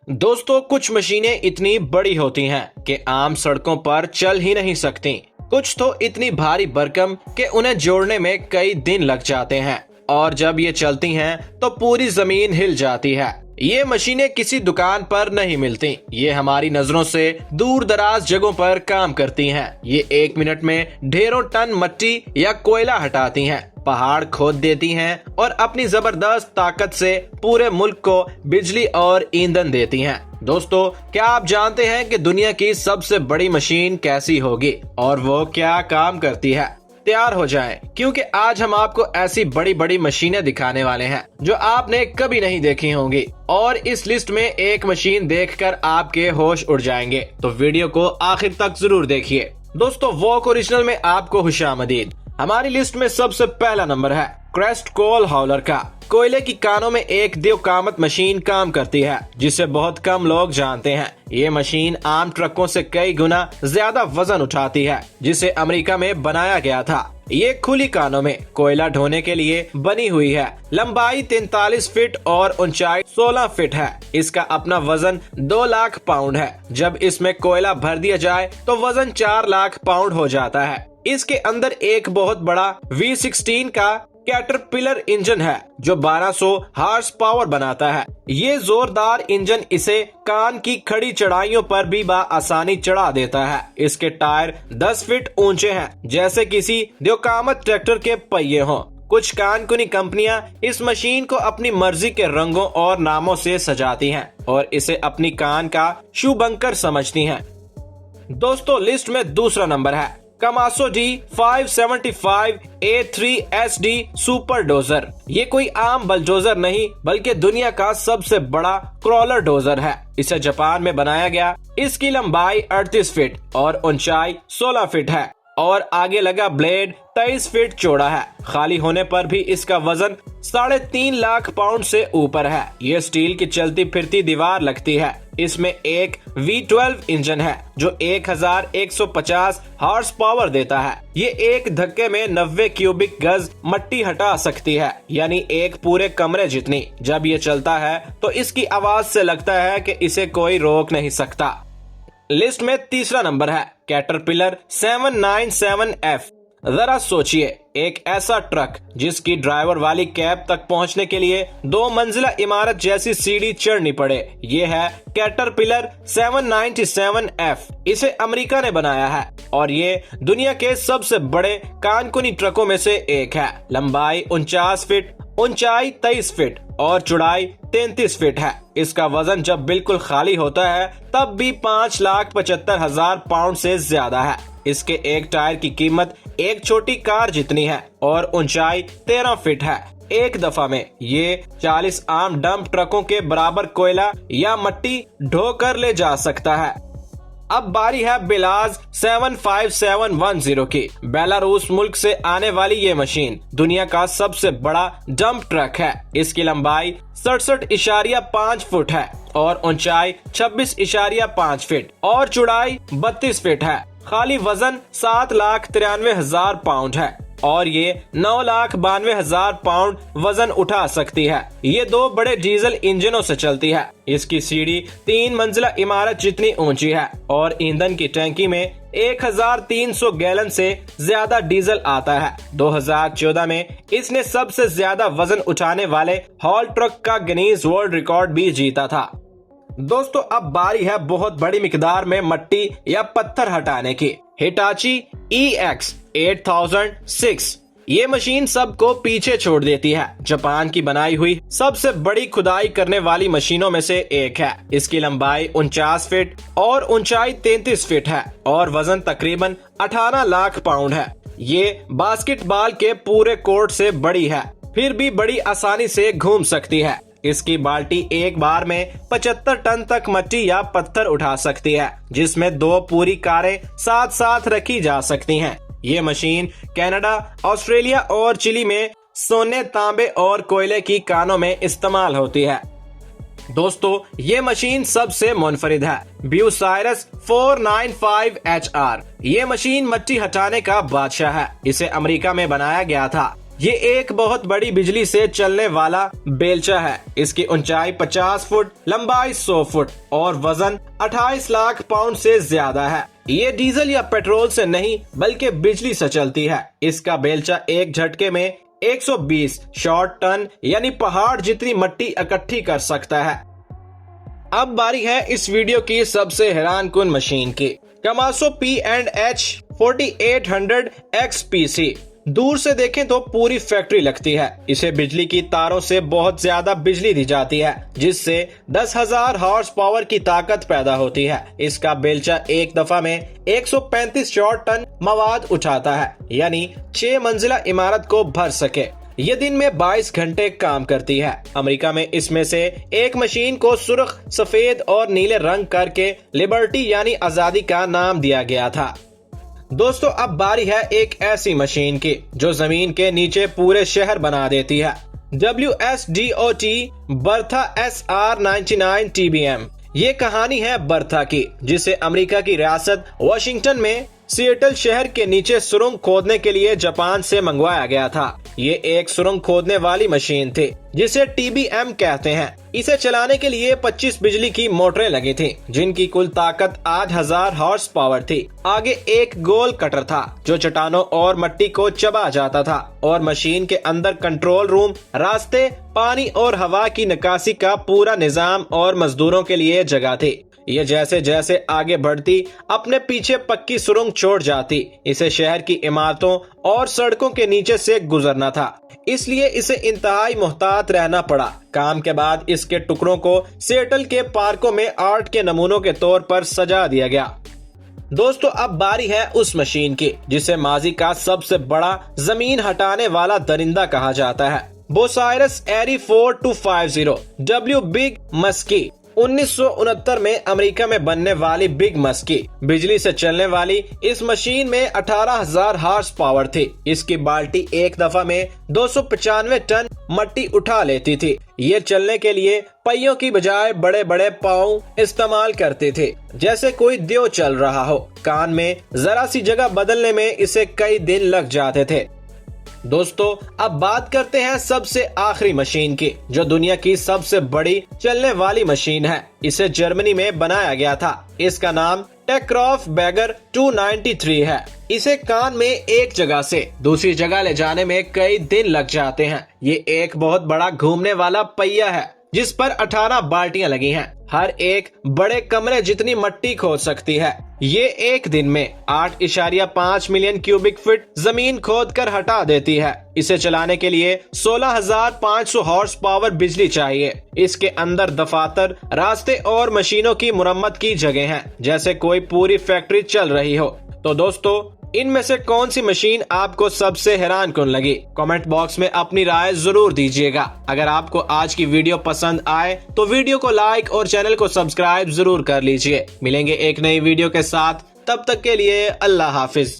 दोस्तों, कुछ मशीनें इतनी बड़ी होती हैं कि आम सड़कों पर चल ही नहीं सकती। कुछ तो इतनी भारी भरकम कि उन्हें जोड़ने में कई दिन लग जाते हैं और जब ये चलती हैं तो पूरी जमीन हिल जाती है। ये मशीनें किसी दुकान पर नहीं मिलती, ये हमारी नजरों से दूर दराज जगहों पर काम करती हैं। ये 1 मिनट में ढेरों टन मिट्टी या कोयला हटाती हैं, पहाड़ खोद देती हैं और अपनी जबरदस्त ताकत से पूरे मुल्क को बिजली और ईंधन देती हैं। दोस्तों, क्या आप जानते हैं कि दुनिया की सबसे बड़ी मशीन कैसी होगी और वो क्या काम करती है? तैयार हो जाएं, क्योंकि आज हम आपको ऐसी बड़ी बड़ी मशीनें दिखाने वाले हैं जो आपने कभी नहीं देखी होंगी और इस लिस्ट में एक मशीन देखकर आपके होश उड़ जाएंगे। तो वीडियो को आखिर तक जरूर देखिए। दोस्तों, वॉक ओरिजिनल में आपको खुशामदीद। हमारी लिस्ट में सबसे पहला नंबर है क्रेस्ट कोल हॉलर का। कोयले की कानों में एक देवकामत मशीन काम करती है जिसे बहुत कम लोग जानते हैं। ये मशीन आम ट्रकों से कई गुना ज्यादा वजन उठाती है, जिसे अमेरिका में बनाया गया था। ये खुली कानों में कोयला ढोने के लिए बनी हुई है। लंबाई 43 फीट और ऊंचाई 16 फीट है। इसका अपना वजन 2 लाख पाउंड है। जब इसमें कोयला भर दिया जाए तो वजन 4 लाख पाउंड हो जाता है। इसके अंदर एक बहुत बड़ा V16 का कैटरपिलर इंजन है जो 1200 हॉर्स पावर बनाता है। ये जोरदार इंजन इसे कान की खड़ी चढ़ाइयों पर भी आसानी चढ़ा देता है। इसके टायर 10 फीट ऊंचे हैं, जैसे किसी देवकामत ट्रैक्टर के पहिए हों। कुछ कानकुनी कंपनियां इस मशीन को अपनी मर्जी के रंगों और नामों से सजाती हैं और इसे अपनी कान का शुभंकर समझती हैं। दोस्तों, लिस्ट में दूसरा नंबर है कमासो D575 A3SD सुपर डोजर। ये कोई आम बलडोजर नहीं बल्कि दुनिया का सबसे बड़ा क्रॉलर डोजर है। इसे जापान में बनाया गया। इसकी लंबाई 38 फीट और ऊंचाई 16 फीट है और आगे लगा ब्लेड 23 फीट चौड़ा है। खाली होने पर भी इसका वजन 3.5 लाख पाउंड से ऊपर है। ये स्टील की चलती फिरती दीवार लगती है। इसमें एक V12 इंजन है जो 1150 हॉर्स पावर देता है। ये एक धक्के में 90 क्यूबिक गज मिट्टी हटा सकती है, यानी एक पूरे कमरे जितनी। जब ये चलता है तो इसकी आवाज से लगता है कि इसे कोई रोक नहीं सकता। लिस्ट में तीसरा नंबर है कैटरपिलर 797F। जरा सोचिए, एक ऐसा ट्रक जिसकी ड्राइवर वाली कैब तक पहुंचने के लिए 2 मंजिला इमारत जैसी सीढ़ी चढ़नी पड़े। ये है कैटरपिलर 797F। इसे अमेरिका ने बनाया है और ये दुनिया के सबसे बड़े कानकुनी ट्रकों में से एक है। लंबाई 49 फीट, ऊंचाई 23 फीट और चौड़ाई 33 फीट है। इसका वजन जब बिल्कुल खाली होता है तब भी 5,75,000 पाउंड से ज्यादा है। इसके एक टायर की कीमत एक छोटी कार जितनी है और ऊंचाई 13 फीट है। एक दफा में ये 40 आम डंप ट्रकों के बराबर कोयला या मिट्टी ढो कर ले जा सकता है। अब बारी है बिलाज 75710 की। बेलारूस मुल्क से आने वाली ये मशीन दुनिया का सबसे बड़ा डंप ट्रक है। इसकी लंबाई 67.5 फुट है और ऊंचाई 26.5 फीट और चौड़ाई 32 फीट है। खाली वजन 7,93,000 पाउंड है और ये 9,92,000 पाउंड वजन उठा सकती है। ये 2 बड़े डीजल इंजनों से चलती है। इसकी सीढ़ी 3 मंजिला इमारत जितनी ऊंची है और ईंधन की टैंकी में 1,300 गैलन से ज्यादा डीजल आता है। 2014 में इसने सबसे ज्यादा वजन उठाने वाले हॉल ट्रक का गिनीज वर्ल्ड रिकॉर्ड भी जीता था। दोस्तों, अब बारी है बहुत बड़ी मिकदार में मिट्टी या पत्थर हटाने की। Hitachi EX 8006। ये मशीन सबको पीछे छोड़ देती है। जापान की बनाई हुई सबसे बड़ी खुदाई करने वाली मशीनों में से एक है। इसकी लंबाई 49 फीट और ऊंचाई 33 फीट है और वजन तकरीबन 18 लाख पाउंड है। ये बास्केटबॉल के पूरे कोर्ट से बड़ी है, फिर भी बड़ी आसानी से घूम सकती है। इसकी बाल्टी एक बार में 75 टन तक मिट्टी या पत्थर उठा सकती है, जिसमें 2 पूरी कारें साथ साथ रखी जा सकती हैं। ये मशीन कनाडा, ऑस्ट्रेलिया और चिली में सोने, तांबे और कोयले की कानों में इस्तेमाल होती है। दोस्तों, ये मशीन सबसे मुनफरिद है। ब्यूसाइरस 495HR। ये मशीन मिट्टी हटाने का बादशाह है। इसे अमेरिका में बनाया गया था। ये एक बहुत बड़ी बिजली से चलने वाला बेलचा है। इसकी ऊंचाई 50 फुट, लंबाई 100 फुट और वजन 28 लाख पाउंड से ज्यादा है। ये डीजल या पेट्रोल से नहीं बल्कि बिजली से चलती है। इसका बेलचा एक झटके में 120 शॉर्ट टन यानी पहाड़ जितनी मिट्टी इकट्ठी कर सकता है। अब बारी है इस वीडियो की सबसे हैरानकुन मशीन की, कमासो P&H 4800 XPC। दूर से देखें तो पूरी फैक्ट्री लगती है। इसे बिजली की तारों से बहुत ज्यादा बिजली दी जाती है, जिससे 10,000 हॉर्स पावर की ताकत पैदा होती है। इसका बेलचा एक दफा में 135 शॉर्ट टन मवाद उठाता है, यानी 6 मंजिला इमारत को भर सके। ये दिन में 22 घंटे काम करती है। अमेरिका में इसमें से एक मशीन को सुर्ख, सफेद और नीले रंग करके लिबर्टी यानी आजादी का नाम दिया गया था। दोस्तों, अब बारी है एक ऐसी मशीन की जो जमीन के नीचे पूरे शहर बना देती है। WSDOT Bertha SR99 TBM। ये कहानी है बर्था की, जिसे अमेरिका की रियासत वॉशिंगटन में सिएटल शहर के नीचे सुरंग खोदने के लिए जापान से मंगवाया गया था। ये एक सुरंग खोदने वाली मशीन थी जिसे TBM कहते हैं। इसे चलाने के लिए 25 बिजली की मोटरें लगी थी, जिनकी कुल ताकत 8,000 हॉर्स पावर थी। आगे एक गोल कटर था जो चट्टानों और मिट्टी को चबा जाता था, और मशीन के अंदर कंट्रोल रूम, रास्ते, पानी और हवा की निकासी का पूरा निजाम और मजदूरों के लिए जगह थी। ये जैसे जैसे आगे बढ़ती अपने पीछे पक्की सुरंग छोड़ जाती। इसे शहर की इमारतों और सड़कों के नीचे से गुजरना था, इसलिए इसे इंतहाई मुहतात रहना पड़ा। काम के बाद इसके टुकड़ों को सिएटल के पार्कों में आर्ट के नमूनों के तौर पर सजा दिया गया। दोस्तों, अब बारी है उस मशीन की जिसे माजी का सबसे बड़ा जमीन हटाने वाला दरिंदा कहा जाता है, बोसायरस एरी 4250 W बिग मस्की। 1969 में अमेरिका में बनने वाली बिग मस्की बिजली से चलने वाली इस मशीन में 18,000 हॉर्स पावर थी। इसकी बाल्टी एक दफा में 295 टन मिट्टी उठा लेती थी। ये चलने के लिए पहियों की बजाय बड़े बड़े पाँव इस्तेमाल करते थे, जैसे कोई देव चल रहा हो। कान में जरा सी जगह बदलने में इसे कई दिन लग जाते थे। दोस्तों, अब बात करते हैं सबसे आखिरी मशीन की, जो दुनिया की सबसे बड़ी चलने वाली मशीन है। इसे जर्मनी में बनाया गया था। इसका नाम टेक्रॉफ बैगर 293 है। इसे कान में एक जगह से दूसरी जगह ले जाने में कई दिन लग जाते हैं। ये एक बहुत बड़ा घूमने वाला पहिया है जिस पर 18 बाल्टियां लगी हैं। हर एक बड़े कमरे जितनी मिट्टी खोद सकती है। ये एक दिन में 8.5 मिलियन क्यूबिक फीट जमीन खोदकर हटा देती है। इसे चलाने के लिए 16,500 हॉर्स पावर बिजली चाहिए। इसके अंदर दफातर, रास्ते और मशीनों की मुरम्मत की जगह है, जैसे कोई पूरी फैक्ट्री चल रही हो। तो दोस्तों, इनमें से कौन सी मशीन आपको सबसे हैरानकुन लगी? कमेंट बॉक्स में अपनी राय जरूर दीजिएगा। अगर आपको आज की वीडियो पसंद आए तो वीडियो को लाइक और चैनल को सब्सक्राइब जरूर कर लीजिए। मिलेंगे एक नई वीडियो के साथ, तब तक के लिए अल्लाह हाफिज।